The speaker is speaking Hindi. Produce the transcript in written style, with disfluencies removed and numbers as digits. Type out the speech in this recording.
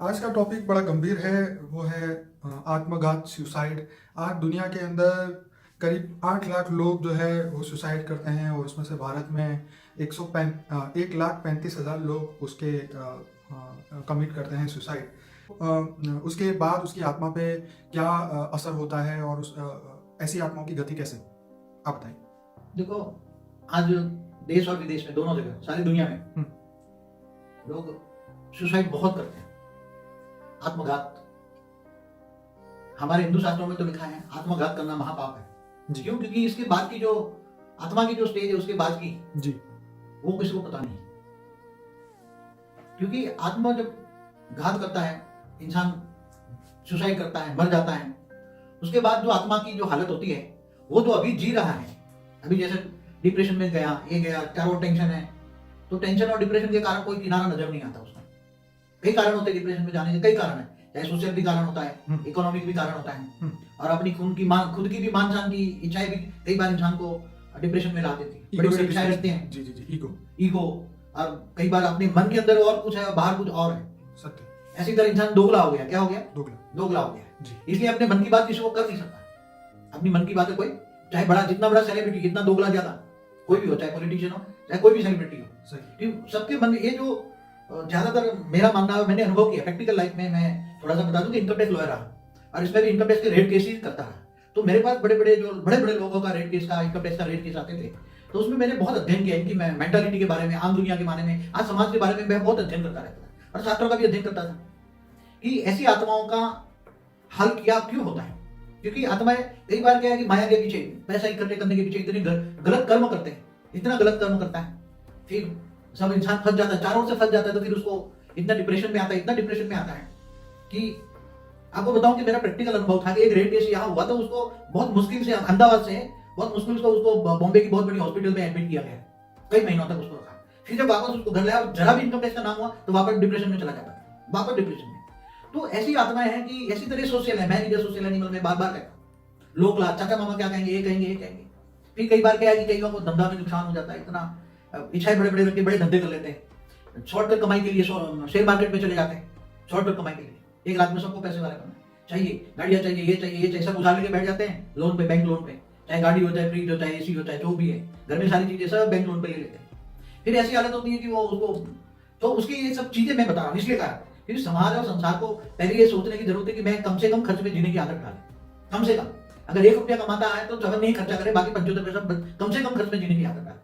आज का टॉपिक बड़ा गंभीर है। वो है आत्मघात, सुसाइड। आज दुनिया के अंदर करीब 8 लाख लोग जो है वो सुसाइड करते हैं, और उसमें से भारत में 1,35,000 लोग उसके कमिट करते हैं सुसाइड। उसके बाद उसकी आत्मा पे क्या असर होता है, और ऐसी आत्माओं की गति कैसे, आप बताइए। देखो, आज देश और विदेश में दोनों जगह सारी दुनिया में लोग सुसाइड बहुत करते हैं, आत्मघात। हमारे हिंदू शास्त्रों में तो लिखा है आत्मघात करना महापाप है। जी। क्यों? क्योंकि इसके बाद की जो आत्मा की जो स्टेज है उसके बाद की जी। वो किसी को पता नहीं। क्योंकि आत्मा जब घात करता है, इंसान सुसाइड करता है, मर जाता है, उसके बाद जो आत्मा की जो हालत होती है वो तो अभी जी रहा है। अभी जैसे डिप्रेशन में गया, ये गया, चारों टेंशन है, तो टेंशन और डिप्रेशन के कारण कोई किनारा नजर नहीं आता उसका। कई कारण होते हैं डिप्रेशन में जाने के, कई कारण है, चाहे सोशल भी कारण होता है, इकोनॉमिक भी कारण होता है, और अपनी खुद की भी मान शान की इच्छाएं भी कई बार इंसान को डिप्रेशन में ला देती है। बड़ी बड़ी इच्छाएं रखते हैं, जी जी जी, ईगो, और कई बार अपने मन के अंदर और कुछ है, बाहर कुछ और है। सत्य। ऐसी तरह इंसान दोगला हो गया। क्या हो गया? दोगला हो गया जी। इसलिए अपने मन की बात किसी को कर नहीं सकता। अपनी मन की बातें कोई, चाहे बड़ा, जितना बड़ा सेलिब्रिटी, जितना दोगला ज्यादा कोई भी हो, चाहे पॉलिटिशियन हो, चाहे कोई भी सेलिब्रिटी हो, सही। सबके मन में ये जो ज्यादातर मेरा मानना है, मैंने अनुभव किया प्रैक्टिकल लाइफ में। मैं थोड़ा सा बता दूं कि इनकम टैक्स लॉयर रहा, और इसमें भी इनकम टैक्स के रेट केसेस करता रहा। तो मेरे पास बड़े बड़े लोगों का रेट केस का, इनकम टैक्स का रेट केस आते थे। तो उसमें मैंने बहुत अध्ययन किया इनकी मेंटालिटी के बारे में, आम दुनिया के बारे में, आज समाज के बारे में मैं बहुत अध्ययन करता रहता था, और छात्रों का भी अध्ययन करता था कि ऐसी आत्माओं का हल क्या क्यों होता है। क्योंकि आत्माएं कई बार क्या है कि माया के पीछे, पैसा इकट्ठे करने के पीछे इतने गलत कर्म करते हैं, इतना गलत कर्म करता है, फिर सब इंसान फंस जाता है, चारों से फंस जाता है। तो फिर उसको इतना डिप्रेशन में आता है कि आपको बताऊं कि मेरा प्रैक्टिकल अनुभव था कि एक रेप केस यहाँ हुआ, तो उसको बहुत मुश्किल से, अहमदाबाद से बहुत मुश्किल से उसको बॉम्बे की बहुत बड़ी हॉस्पिटल में एडमिट किया गया, कई महीनों तक उसको रखा। फिर जब वापस उसको घर लाया, जरा भी इनकम टैक्स का नाम हुआ तो वापस डिप्रेशन में चला जाता है, वापस डिप्रेशन में। तो ऐसी आत्माएं हैं कि ऐसी तरह सोशल है, मैं नहीं सोशल एनिमल में बार बार कहता हूं। लोग चाचा मामा क्या कहेंगे, ये कहेंगे। फिर कई बार क्या है कि कई लोगों को धंधा में नुकसान हो जाता है, इतना इच्छाएं बड़े बड़े रखते, बड़े धंधे कर लेते हैं, शॉर्टकट कमाई के लिए शेयर मार्केट में चले जाते हैं, शॉर्टकट कमाई के लिए। एक रात में सबको पैसे वाले बनना चाहिए, गाड़ियां चाहिए, ये चाहिए, सब उधार लेके बैठ जाते हैं लोन पे, बैंक लोन पे, चाहे गाड़ी हो, चाहे फ्रिज हो, चाहे एसी हो, चाहे जो भी है, घर में सारी चीजें सब बैंक लोन पे ले लेते हैं। फिर ऐसी हालत होती है कि वो उसको, तो उसकी ये सब चीजें मैं बता रहा हूँ इसलिए कहा, फिर समाज और संसार को पहले ये सोचने की जरूरत है कि मैं कम से कम खर्च में जीने की आदत डालें। कम से कम अगर 1 रुपया कमाता है तो जब नहीं खर्चा करे, बाकी 75 पैसा कम से कम खर्च में जीने की आदत डालें।